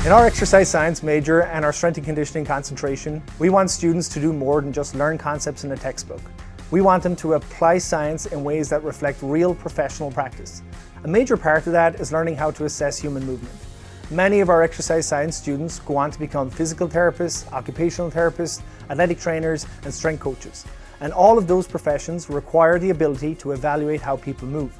In our exercise science major and our strength and conditioning concentration, we want students to do more than just learn concepts in a textbook. We want them to apply science in ways that reflect real professional practice. A major part of that is learning how to assess human movement. Many of our exercise science students go on to become physical therapists, occupational therapists, athletic trainers, and strength coaches. And all of those professions require the ability to evaluate how people move.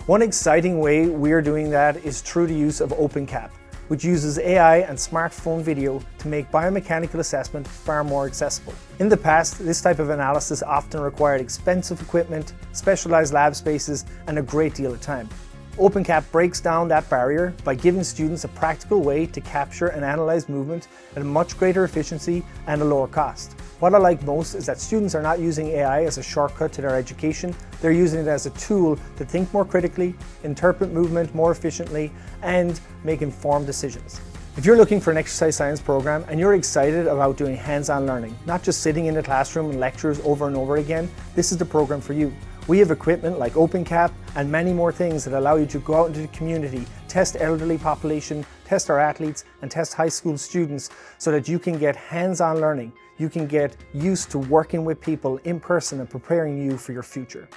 One exciting way we're doing that is through the use of OpenCap, which uses AI and smartphone video to make biomechanical assessment far more accessible. In the past, this type of analysis often required expensive equipment, specialized lab spaces, and a great deal of time. OpenCap breaks down that barrier by giving students a practical way to capture and analyze movement at a much greater efficiency and a lower cost. What I like most is that students are not using AI as a shortcut to their education, they're using it as a tool to think more critically, interpret movement more efficiently, and make informed decisions. If you're looking for an exercise science program and you're excited about doing hands-on learning, not just sitting in the classroom and lectures over and over again, this is the program for you. We have equipment like OpenCap and many more things that allow you to go out into the community, test elderly population, test our athletes, and test high school students so that you can get hands-on learning. You can get used to working with people in person and preparing you for your future.